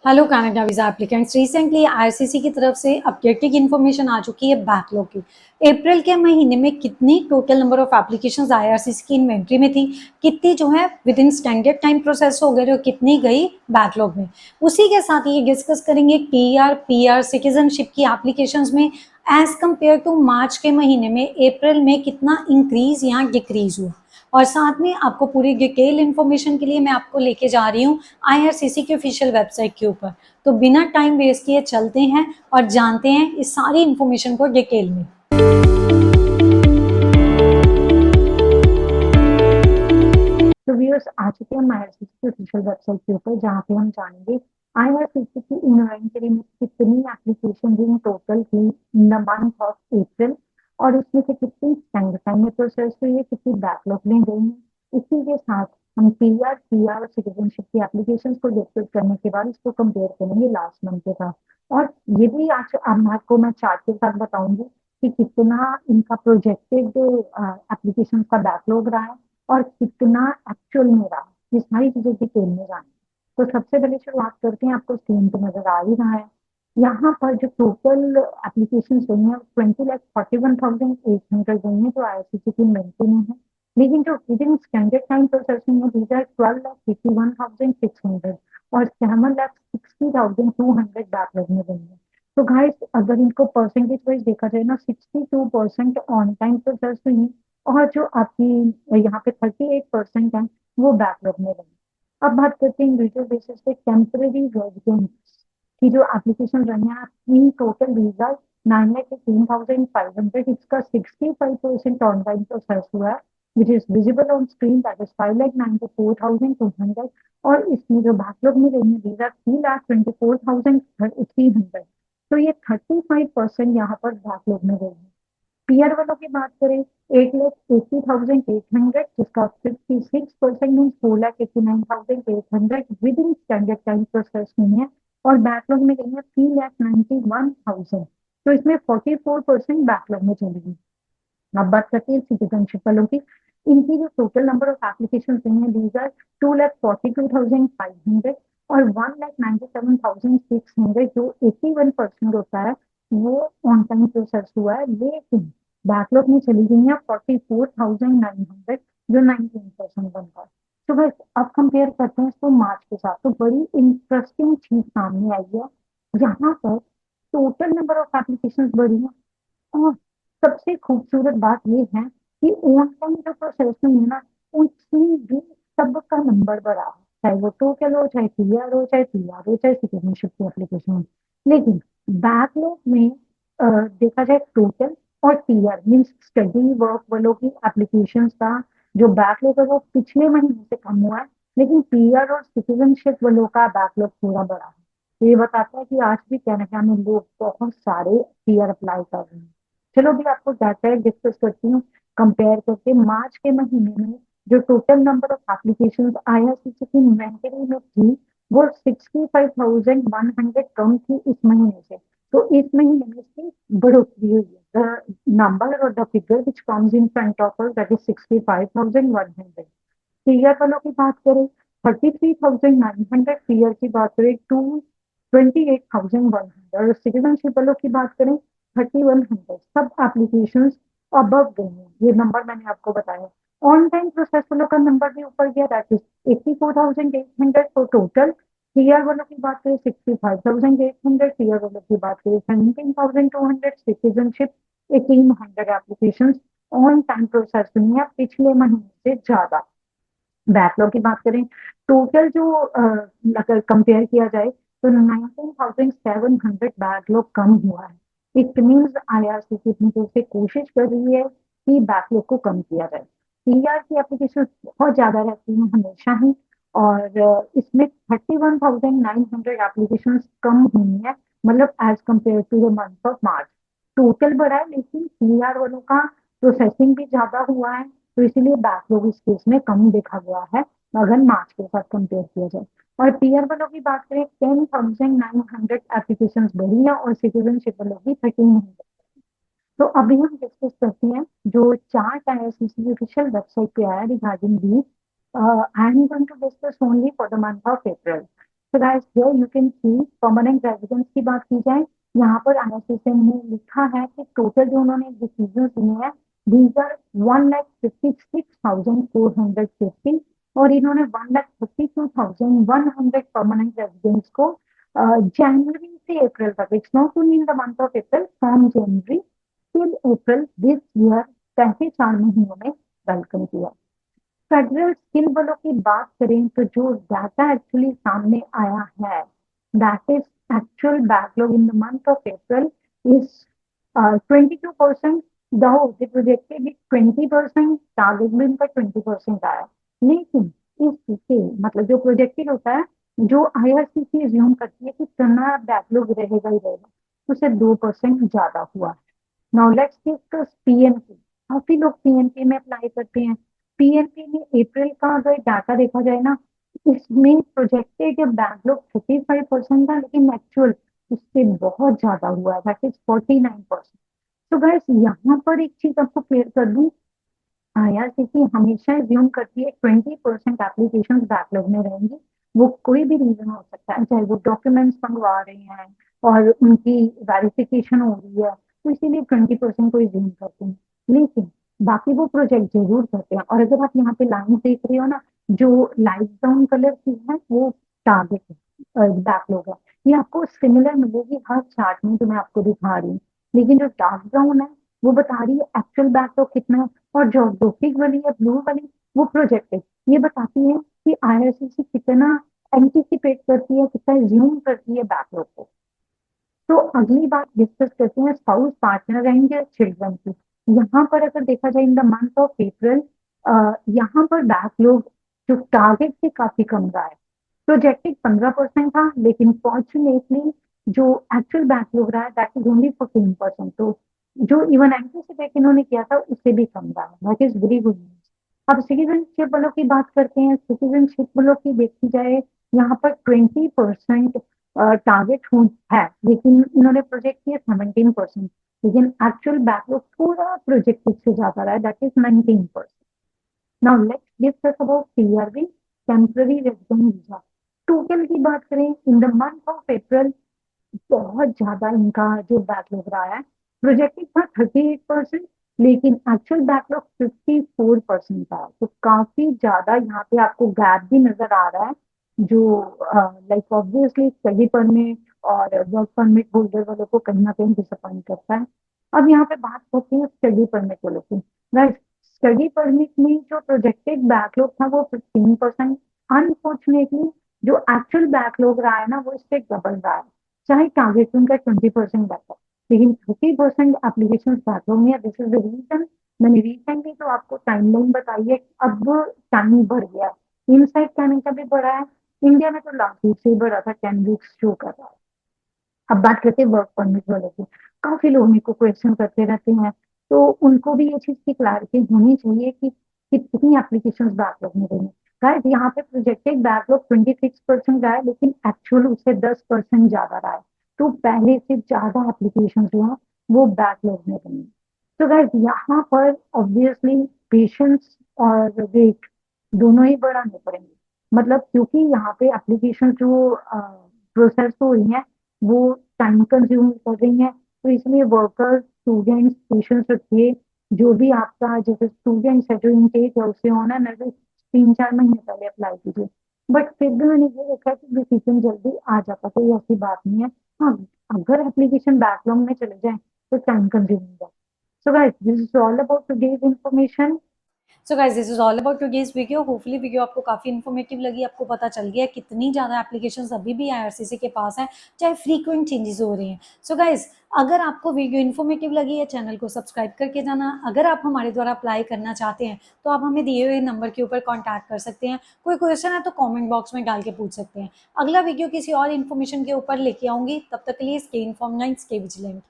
Hello Canada visa applicants. Recently IRCC की तरफ से अपडेटेड इन्फॉर्मेशन आ चुकी है बैकलॉग की। अप्रैल के महीने में कितनी total number of applications IRCC की इन्वेंट्री में थी, कितनी जो है with in standard time process हो गए और कितनी गई बैकलॉग में। उसी के साथ ये डिस्कस करेंगे टीआर पीआर सिटीजनशिप की एप्लीकेशंस में एज कंपेयर टू मार्च के महीने में अप्रैल में कितना इंक्रीज या डिक्रीज हुआ। और साथ में आपको पूरी डिटेल इन्फॉर्मेशन के लिए मैं आपको लेके जा रही हूँ आईआरसीसी की ऑफिशियल वेबसाइट के ऊपर। तो बिना टाइम वेस्ट किए चलते हैं और जानते हैं इस सारी इन्फॉर्मेशन को डिटेल में। तो व्यूअर्स आ चुके हैं आईआरसीसी की ऑफिशियल वेबसाइट के ऊपर, जहाँ पे हम जानेंगे आईआरसीसी की इन्वेंटरी में कितनी एप्लीकेशन इन टोटल थी इन द मंथ ऑफ अप्रैल, और उसमें से कितनी स्टैंडर्ड टाइम में प्रोसेस हुई है, कितनी बैकलॉग में गई है। इसी के साथ हम पीआर पीआर और सिटीजनशिप की एप्लीकेशन को डिस्कस करने के बाद इसको कंपेयर करेंगे लास्ट मंथ के साथ। और ये भी आज आपको मैं चार्ट के साथ बताऊंगी कि कितना इनका प्रोजेक्टेड एप्लीकेशन का बैकलॉग रहा है और कितना एक्चुअल में रहा। ये सारी चीजें डिटेल में जानी। तो सबसे पहले शुरुआत करते हैं। आपको स्क्रीन पर नजर आ ही रहा है, यहाँ पर जो टोटल एप्लीकेशन गई हैं 20,41,800 गई हैं जो आईआरसीसी की इन्वेंटरी में है। लेकिन जो with in standard time processing है दीज आर 12,51,600 और 7,60,200 बैकलॉग में गई है। तो गाइस अगर इनको परसेंटेज वाइज देखा जाए ना, 62% ऑन टाइम प्रोसेस हुई है और जो आपकी यहाँ पे 38% है वो बैकलॉग में रही। अब बात करते हैं इंडिविजुअल बेसिस पे टेम्पररी रेजिडेंट्स की जो एप्लीकेशन रही है इन टोटल वीजा 9,18,500, इसका 65% ऑन टाइम प्रोसेस हुआ है which is visible on screen, that is 5,94,200। और इसमें जो बैकलॉग में रही है वीजा 3,24,300। तो ये 35% यहाँ पर बैकलॉग में रही है। पीआर वालों की बात करें 8,80,800, जिसका 56% mean 4,89,800 with in standard time process नहीं है। और बैकलॉग में गई है 3,91,000। तो इसमें 44% बैकलॉग में चली गई। अब बात करते हैं सिटीजनशिप वालों की। इनकी जो टोटल नंबर ऑफ एप्लीकेशन हुई है दीज आर 2,42,500 और 1,97,600, जो 81% होता है वो ऑन टाइम प्रोसेस हुआ है। लेकिन बैकलॉग में चली गई है 44,900 जो 19% बनता है। तो बस अब कंपेयर करते हैं इसको मार्च के साथ, तो बड़ी इंटरेस्टिंग चीज सामने आई है। यहाँ पर टोटल नंबर ऑफ एप्लीकेशन बढ़ी है और सबसे खूबसूरत बात ये है कि ऑनलाइन जो प्रोसेसिंग है ना, उसमें भी सबका नंबर बढ़ा है, चाहे वो टोटल हो, चाहे पीआर हो, चाहे पीआर हो, चाहे सिटीजनशिप की एप्लीकेशन हो। लेकिन बैकलॉग में देखा जाए टोटल और पीआर मीन्स स्टडी वर्क वालों की एप्लीकेशन का जो बैकलॉग है वो पिछले महीने से कम हुआ है। लेकिन पीआर और सिटीजनशिप वालों का बैकलॉग पूरा बढ़ा है। तो ये बताता है कि आज भी कनाडा में लोग बहुत सारे पीआर अप्लाई कर रहे हैं। चलो भी आपको डाटा डिस्कस करती हूँ। कंपेयर करके मार्च के महीने में जो total number of application IRCC की इन्वेंटरी में थी वो 65,100 कम थी इस महीने से। तो इस महीने में इसकी बढ़ोतरी हुई है। द नंबर और the figure which comes in front of us that is 65,100। PR वालों की बात करें 33,900, पीआर की बात करें 28,100 और सिटीजनशिप वालों की बात करें 3,100। सब एप्लीकेशन अबव गई हैं, ये नंबर मैंने आपको बताया। ऑन टाइम प्रोसेस वालों का नंबर भी ऊपर गया, that is 84,800 for total. PR वालों की बात करें 65,800, पीआर वालों की बात करें 17,200, citizenship 1,800 application on time process हुई है पिछले महीने से ज्यादा। बैकलॉग की बात करें टोटल जो अगर कंपेयर किया जाए तो 19,700 बैकलॉग कम हुआ है। इट मीन्स आईआरसीसी अपनी तरफ से कोशिश कर रही है कि बैकलॉग को कम किया जाए। पीआर की एप्लीकेशन बहुत ज्यादा रहती है हमेशा ही, और इसमें 31,900 एप्लीकेशन कम हुई है, मतलब as compare to the month of March. Total बढ़ा है लेकिन पीआर वालों का प्रोसेसिंग भी ज्यादा हुआ है, तो इसीलिए बैकलॉग इस केस में कम देखा गया है अगर मार्च के साथ कंपेयर किया जाए। और पीआर वालों की बात करें 10,900 एप्लीकेशन बढ़ी है और सिटीजनशिप वालों की 1300। तो अभी हम डिस्कस करते हैं जो चार्ट आईआरसीसी ऑफिशियल वेबसाइट पे आया regarding the. I am going to discuss only for the month of April. So guys, here you can see permanent residence की बात की जाए, यहाँ पर IRCC ने लिखा है कि टोटल जो उन्होंने डिसीजन दिए हैं दीज आर 1,56,450 और इन्होंने 1,32,100 परमानेंट रेजिडेंट्स को जनवरी से अप्रैल तक, it's not only in the month of April, from January till April this year, पहले 4 महीनों में वेलकम किया। फेडरल स्किल वालों की बात करें तो जो डाटा एक्चुअली सामने आया है, that is actual backlog in the month of April is 22%, दो प्रोजेक्टेड 20%, टारगेट में इनका 20% आया, लेकिन इससे मतलब जो प्रोजेक्टेड होता है, जो IRCC एज्यूम करती है कि इतना बैकलॉग रहेगा ही रहेगा, उससे 2% ज्यादा हुआ। Now let's discuss PNP। काफी लोग PNP में अप्लाई करते हैं। PNP में अप्रैल का अगर डाटा देखा जाए ना, इसमें प्रोजेक्टेड बैकलॉग 35% था, लेकिन एक्चुअल उससे बहुत ज्यादा हुआ है, दैट इज 49%। तो गाइस यहाँ पर एक चीज आपको क्लियर कर दूं, IRCC हमेशा एज्यूम करती है 20% एप्लीकेशन बैकलॉग में रहेंगी। वो कोई भी रीजन हो सकता है, चाहे वो डॉक्यूमेंट्स मंगवा रहे हैं और उनकी वेरिफिकेशन हो रही है, तो इसीलिए 20% को एज्यूम करते हैं, लेकिन बाकी वो प्रोजेक्ट जरूर करते हैं। और अगर आप यहाँ पे लाइन देख रहे हो ना, जो लाइट ब्राउन कलर की है वो टारगेट बैकलॉग है, ये आपको सिमिलर मिलेगी हर चार्ट में जो मैं आपको दिखा रही हूँ, लेकिन जो डार्क ब्राउन है वो बता रही है एक्चुअल बैकलॉग कितना है, और जो डोपिक वाली है ब्लू वाली वो प्रोजेक्टेड, ये बताती है कि IRCC कितना एंटिसिपेट करती है, कितना ज्यूम करती है बैकलॉग को। तो अगली बात डिस्कस करते हैं स्पाउस, पार्टनर एंड चिल्ड्रन की। यहाँ पर अगर देखा जाए इन द मंथ ऑफ अप्रैल, यहाँ पर बैकलॉग जो टारगेट से काफी कम रहा है। प्रोजेक्टेड 15% था, लेकिन फॉर्चुनेटली जो एक्चुअल बैकलॉग रहा है दैट इज ओनली 14%। तो जो इवन एंटिसिपेट इन्होंने किया था उससे भी कम रहा है, that is very good news. अब सिटीजनशिप वालों की बात करते हैं। सिटीजनशिप वालों की देखी जाए, यहाँ पर 20% टारगेट है, लेकिन इन्होंने प्रोजेक्ट किया 17%, लेकिन एक्चुअल बैकलॉग पूरा प्रोजेक्ट से ज्यादा रहा है, that is 19%। Now let's discuss about TRV, temporary resident visa. Total की बात करें इन द मंथ ऑफ अप्रैल, बहुत ज्यादा इनका जो बैकलॉग रहा है, प्रोजेक्टेड था 38%, लेकिन एक्चुअल बैकलॉग 54% था। तो काफी ज्यादा यहाँ पे आपको गैप भी नजर आ रहा है, जो लाइक ऑब्वियसली स्टडी परमिट और वर्क परमिट होल्डर वालों को कहीं ना कहीं डिसअपॉइंट करता है। अब यहाँ पे बात करते हैं स्टडी परमिट वालों की। राइट, स्टडी परमिट में जो प्रोजेक्टेड बैकलॉग था वो 15%, अनफॉर्चुनेटली जो एक्चुअल बैकलॉग रहा है ना वो इससे डबल रहा है, चाहे टारगेट उनका 20% बैठा, लेकिन 30% एप्लीकेशन बैकलॉग में। दिस इज द रीजन मैंने रिसेंटली तो आपको टाइमलाइन बताई है, अब टाइम बढ़ गया, इनसाइड टाइमिंग का भी बढ़ा है, इंडिया में तो लास्ट वीक से ही बढ़ा था, 10 वीक्स शो कर रहा है। अब बात करते हैं वर्क परमिट वालों की। काफी लोग मेरे को क्वेश्चन करते रहते हैं, तो उनको भी ये चीज की क्लैरिटी होनी चाहिए कि कितनी एप्लीकेशन बैकलॉग में रही। गाइस यहाँ पे प्रोजेक्टेड बैकलॉग 26% रहा है, लेकिन एक्चुअल उससे 10% ज्यादा रहा है, तो पहले से ज्यादा एप्लीकेशन जो है वो बैकलॉग में रही। तो गाइस यहाँ पर ऑब्वियसली पेशेंस और वेट दोनों ही बढ़ाने पड़ेंगे, मतलब क्योंकि यहाँ पे एप्लीकेशन जो प्रोसेस हो रही है वो टाइम कंज्यूम कर रही है, तो इसलिए वर्कर्स, स्टूडेंट्स पेशेंस रखिए। जो भी आपका जैसे स्टूडेंट्स है जो इनटेक है उससे होना ना, 3-4 महीने पहले अप्लाई कीजिए। बट फिर भी मैंने ये देखा कि डिसीजन जल्दी आ जाता, कोई ऐसी बात नहीं है। हाँ, अगर एप्लीकेशन बैकलॉग में चले जाए तो टाइम कंज्यूमिंग है। So guys this is all about today's information. So guys this is all about today's video. Hopefully video आपको काफ़ी इन्फॉर्मेटिव लगी, आपको पता चल गया कितनी ज़्यादा एप्लीकेशंस अभी भी IRCC के पास हैं, चाहे फ्रीक्वेंट चेंजेस हो रही हैं। सो गाइस अगर आपको वीडियो इन्फॉर्मेटिव लगी है, चैनल को सब्सक्राइब करके जाना। अगर आप हमारे द्वारा अप्लाई करना चाहते हैं तो आप हमें दिए हुए नंबर के ऊपर कॉन्टैक्ट कर सकते हैं। कोई क्वेश्चन है तो कॉमेंट बॉक्स में डाल के पूछ सकते हैं। अगला वीडियो किसी और इन्फॉर्मेशन के ऊपर लेके आऊंगी, तब तक के लिए स्टे इन्फॉर्म्ड, स्टे विजिलेंट।